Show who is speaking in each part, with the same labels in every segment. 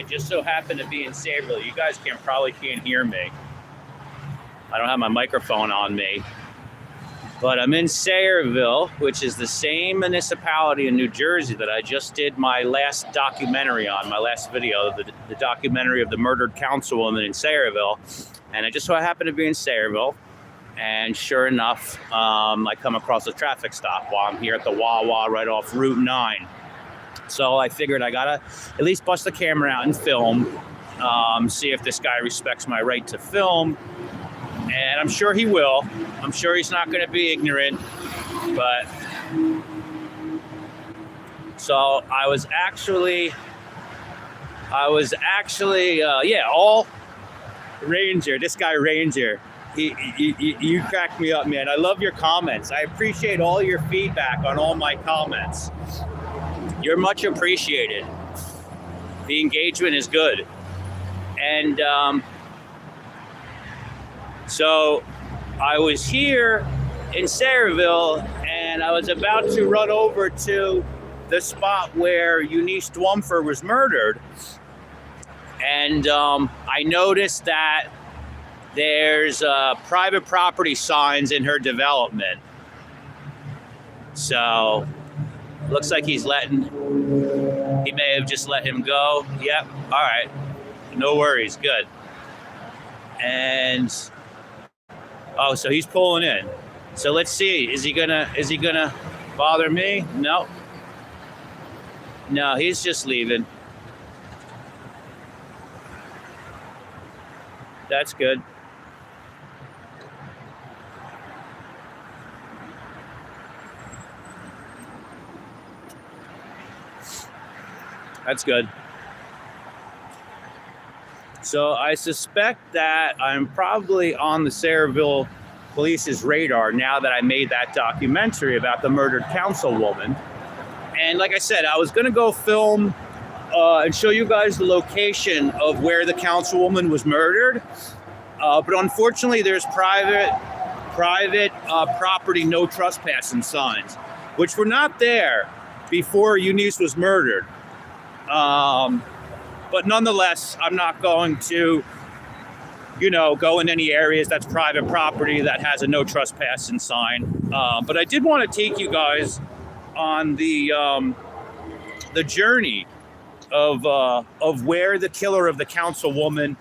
Speaker 1: I just so happen to be in Sayreville. You guys probably can't hear me. I don't have my microphone on me. But I'm in Sayreville, which is the same municipality in New Jersey that I just did my last documentary on, my last video, the documentary of the murdered councilwoman in Sayreville. And I just so happen to be in Sayreville. And sure enough, I come across a traffic stop while I'm here at the Wawa right off Route 9. So I figured I gotta at least bust the camera out and film, see if this guy respects my right to film. And I'm sure he will. I'm sure he's not going to be ignorant. But so I was actually, all Ranger. This guy Ranger. You cracked me up, man. I love your comments. I appreciate all your feedback on all my comments. You're much appreciated. The engagement is good. And so I was here in Sayreville, and I was about to run over to the spot where Eunice Dwumfer was murdered. And I noticed that there's private property signs in her development. So looks like he may have just let him go. Yep, all right, no worries, good. And oh, so he's pulling in. So let's see. Is he gonna bother me? No. No, he's just leaving. That's good. That's good. So I suspect that I'm probably on the Sayreville police's radar now that I made that documentary about the murdered councilwoman. And like I said, I was going to go film and show you guys the location of where the councilwoman was murdered. But unfortunately, there's private property no trespassing signs, which were not there before Eunice was murdered. But nonetheless, I'm not going to, go in any areas that's private property that has a no trespassing sign. But I did want to take you guys on the journey of where the killer of the councilwoman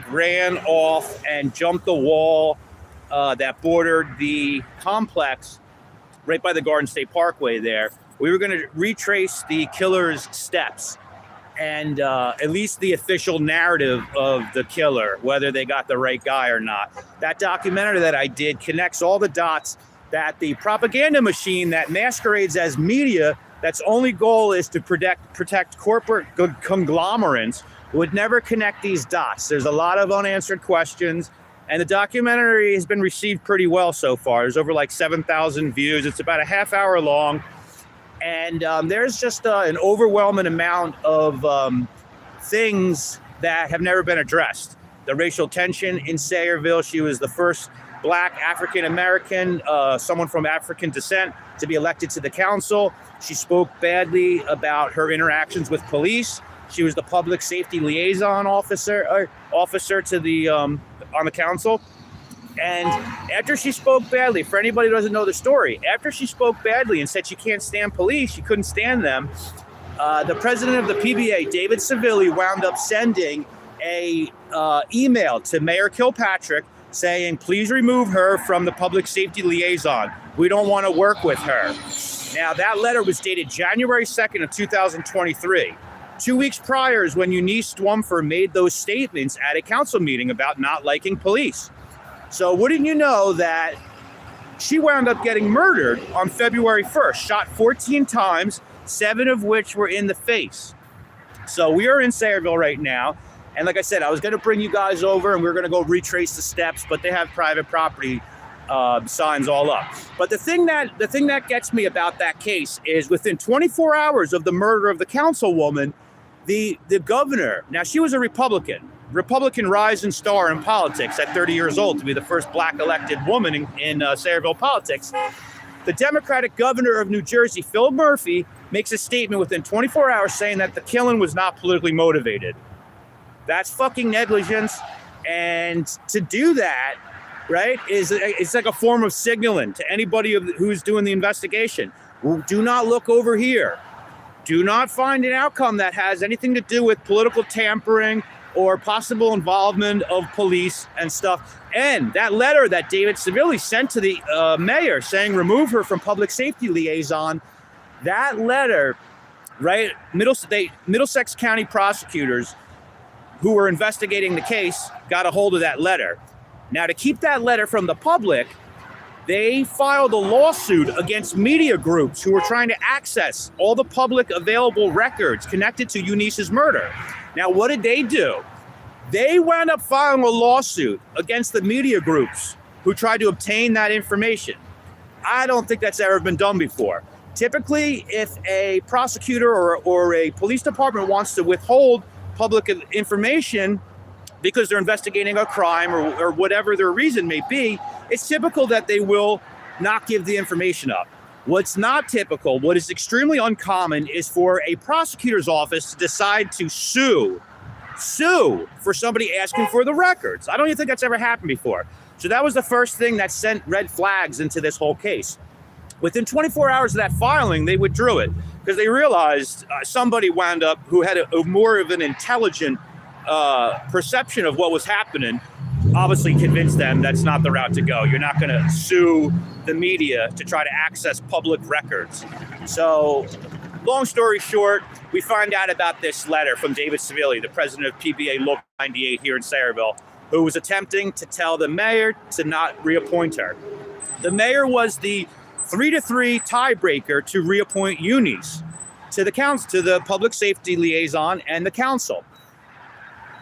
Speaker 1: ran off and jumped the wall that bordered the complex right by the Garden State Parkway there. We were going to retrace the killer's steps and at least the official narrative of the killer, whether they got the right guy or not. That documentary that I did connects all the dots that the propaganda machine that masquerades as media, that's only goal is to protect corporate conglomerates, would never connect these dots. There's a lot of unanswered questions, and the documentary has been received pretty well so far. There's over 7,000 views. It's about a half hour long. And there's just an overwhelming amount of things that have never been addressed. The racial tension in Sayreville. She was the first Black African-American, someone from African descent, to be elected to the council. She spoke badly about her interactions with police. She was the public safety liaison officer to the on the council. And after she spoke badly, for anybody who doesn't know the story, after she spoke badly and said she can't stand police, she couldn't stand them, the president of the PBA, David Savilli, wound up sending a email to Mayor Kilpatrick saying, please remove her from the public safety liaison. We don't want to work with her. Now, that letter was dated January 2nd of 2023. 2 weeks prior is when Eunice Dwumfer made those statements at a council meeting about not liking police. So wouldn't you know that she wound up getting murdered on February 1st, shot 14 times, 7 of which were in the face. So we are in Sayreville right now. And like I said, I was going to bring you guys over and we were going to go retrace the steps, but they have private property signs all up. But the thing that gets me about that case is within 24 hours of the murder of the councilwoman, the governor, now she was a Republican rise and star in politics at 30 years old to be the first Black elected woman in Sayreville politics. The Democratic governor of New Jersey, Phil Murphy, makes a statement within 24 hours saying that the killing was not politically motivated. That's fucking negligence. And to do that, right, it's like a form of signaling to anybody who's doing the investigation. Do not look over here. Do not find an outcome that has anything to do with political tampering or possible involvement of police and stuff. And that letter that David Sayreville sent to the mayor saying remove her from public safety liaison, that letter, right, Middlesex County prosecutors who were investigating the case got a hold of that letter. Now, to keep that letter from the public, they filed a lawsuit against media groups who were trying to access all the public available records connected to Eunice's murder. Now, what did they do? They wound up filing a lawsuit against the media groups who tried to obtain that information. I don't think that's ever been done before. Typically, if a prosecutor or a police department wants to withhold public information because they're investigating a crime or whatever their reason may be, it's typical that they will not give the information up. What's not typical, what is extremely uncommon, is for a prosecutor's office to decide to sue for somebody asking for the records. I don't even think that's ever happened before. So that was the first thing that sent red flags into this whole case. Within 24 hours of that filing, they withdrew it because they realized somebody wound up who had a more of an intelligent perception of what was happening, obviously convinced them that's not the route to go. You're not going to sue the media to try to access public records. So, long story short, we find out about this letter from David Sayreville, the president of PBA Local 98 here in Sayreville, who was attempting to tell the mayor to not reappoint her. The mayor was the 3-3 tiebreaker to reappoint Eunice to the council, to the public safety liaison and the council.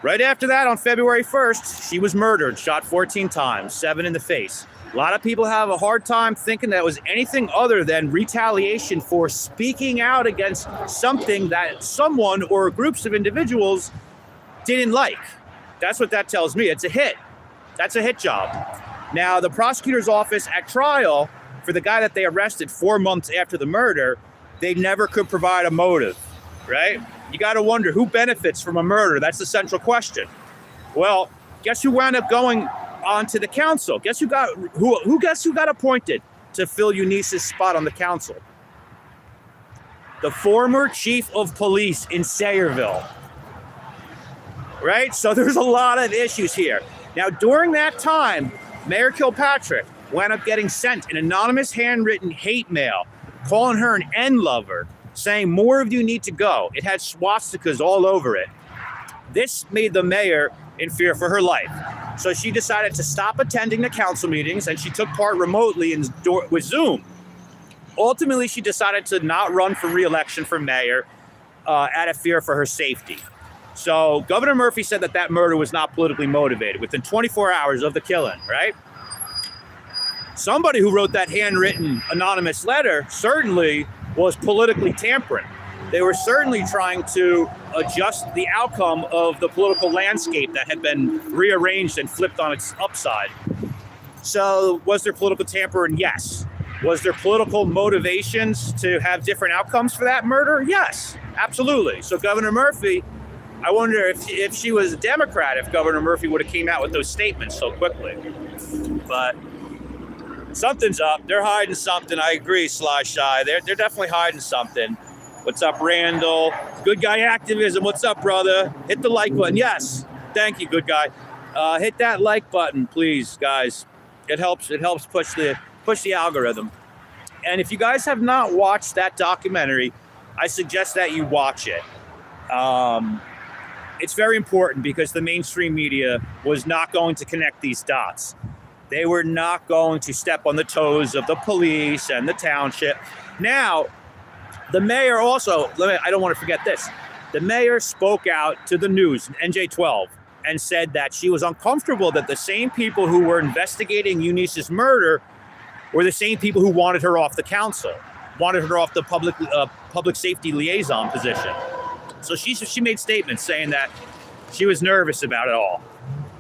Speaker 1: Right after that, on February 1st, she was murdered, shot 14 times, 7 in the face. A lot of people have a hard time thinking that was anything other than retaliation for speaking out against something that someone or groups of individuals didn't like. That's what that tells me. It's a hit. That's a hit job. Now, the prosecutor's office at trial for the guy that they arrested 4 months after the murder, they never could provide a motive, right? You got to wonder who benefits from a murder. That's the central question. Well, guess who wound up going on to the council? Guess who got appointed to fill Eunice's spot on the council? The former chief of police in Sayreville. Right? So there's a lot of issues here. Now, during that time, Mayor Kilpatrick wound up getting sent an anonymous handwritten hate mail calling her an N-lover, saying more of you need to go. It had swastikas all over it. This made the mayor in fear for her life. So she decided to stop attending the council meetings and she took part remotely with Zoom. Ultimately, she decided to not run for re-election for mayor out of fear for her safety. So Governor Murphy said that murder was not politically motivated within 24 hours of the killing, right? Somebody who wrote that handwritten anonymous letter certainly was politically tampering. They were certainly trying to adjust the outcome of the political landscape that had been rearranged and flipped on its upside. So was there political tampering? Yes. Was there political motivations to have different outcomes for that murder? Yes, absolutely. So Governor Murphy, I wonder if she was a Democrat, if Governor Murphy would have came out with those statements so quickly. But something's up. They're hiding something. I agree, Sly Shy. They're definitely hiding something. What's up, Randall? Good guy activism. What's up, brother? Hit the like button. Yes. Thank you, good guy. Hit that like button, please, guys. It helps push the algorithm. And if you guys have not watched that documentary, I suggest that you watch it. It's very important because the mainstream media was not going to connect these dots. They were not going to step on the toes of the police and the township. Now, the mayor also, I don't want to forget this. The mayor spoke out to the news, NJ12, and said that she was uncomfortable that the same people who were investigating Eunice's murder were the same people who wanted her off the council, wanted her off the public safety liaison position. So she made statements saying that she was nervous about it all.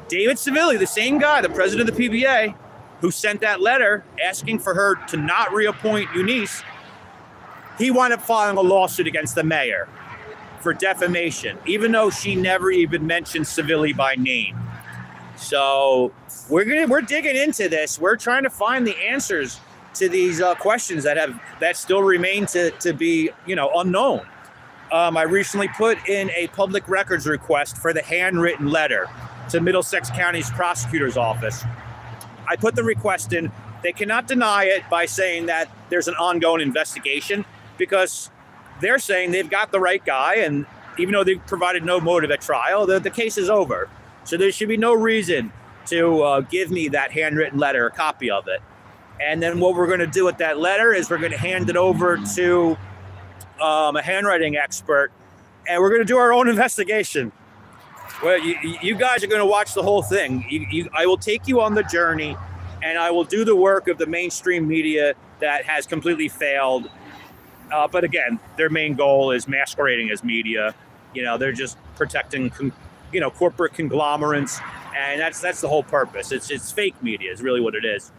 Speaker 1: David Sayreville, the same guy, the president of the PBA, who sent that letter asking for her to not reappoint Eunice, he wound up filing a lawsuit against the mayor for defamation, even though she never even mentioned Sayreville by name. So we're digging into this. We're trying to find the answers to these questions that still remain to be unknown. I recently put in a public records request for the handwritten letter to Middlesex County's prosecutor's office. I put the request in. They cannot deny it by saying that there's an ongoing investigation, because they're saying they've got the right guy, and even though they provided no motive at trial, the case is over. So there should be no reason to give me that handwritten letter, a copy of it. And then what we're going to do with that letter is we're going to hand it over to a handwriting expert, and we're going to do our own investigation. Well, you guys are going to watch the whole thing. I will take you on the journey, and I will do the work of the mainstream media that has completely failed. But again, their main goal is masquerading as media. They're just protecting, corporate conglomerates, and that's the whole purpose. It's fake media is really what it is.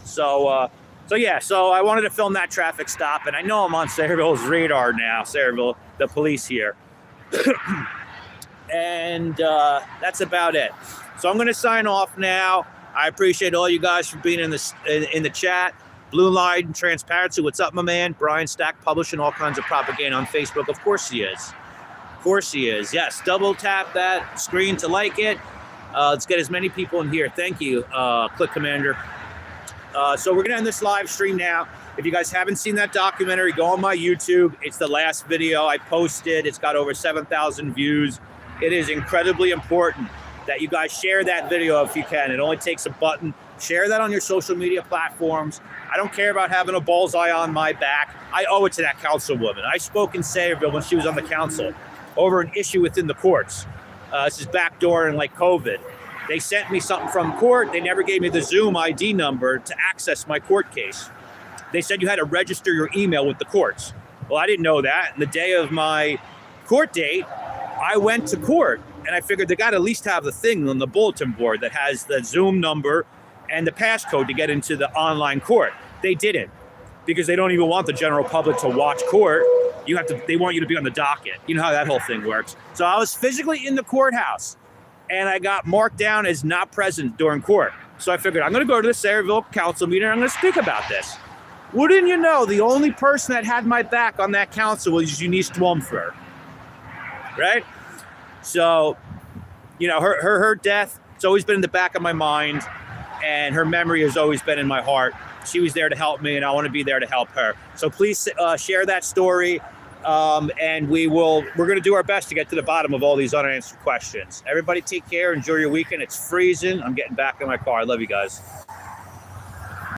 Speaker 1: So I wanted to film that traffic stop, and I know I'm on Sayreville's radar now, Sayreville, the police here. And that's about it. So I'm going to sign off now. I appreciate all you guys for being in the chat. Blue Line Transparency, what's up, my man? Brian Stack publishing all kinds of propaganda on Facebook. Of course he is. Of course he is. Yes, double tap that screen to like it. Let's get as many people in here. Thank you, Click Commander. So we're going to end this live stream now. If you guys haven't seen that documentary, go on my YouTube. It's the last video I posted. It's got over 7,000 views. It is incredibly important that you guys share that video if you can. It only takes a button. Share that on your social media platforms. I don't care about having a bullseye on my back. I owe it to that councilwoman. I spoke in Sayreville when she was on the council over an issue within the courts. This is back during COVID. They sent me something from court. They never gave me the Zoom ID number to access my court case. They said you had to register your email with the courts. Well, I didn't know that. And the day of my court date, I went to court, and I figured they got to at least have the thing on the bulletin board that has the Zoom number and the passcode to get into the online court. They didn't, because they don't even want the general public to watch court. They want you to be on the docket. You know how that whole thing works. So I was physically in the courthouse, and I got marked down as not present during court. So I figured I'm going to go to the Sayreville council meeting, and I'm going to speak about this. Wouldn't you know, the only person that had my back on that council was Eunice Dwumfer, right? So, her death, it's always been in the back of my mind, and her memory has always been in my heart. She was there to help me, and I want to be there to help her. So please share that story, and we're going to do our best to get to the bottom of all these unanswered questions. Everybody take care. Enjoy your weekend. It's freezing. I'm getting back in my car. I love you guys.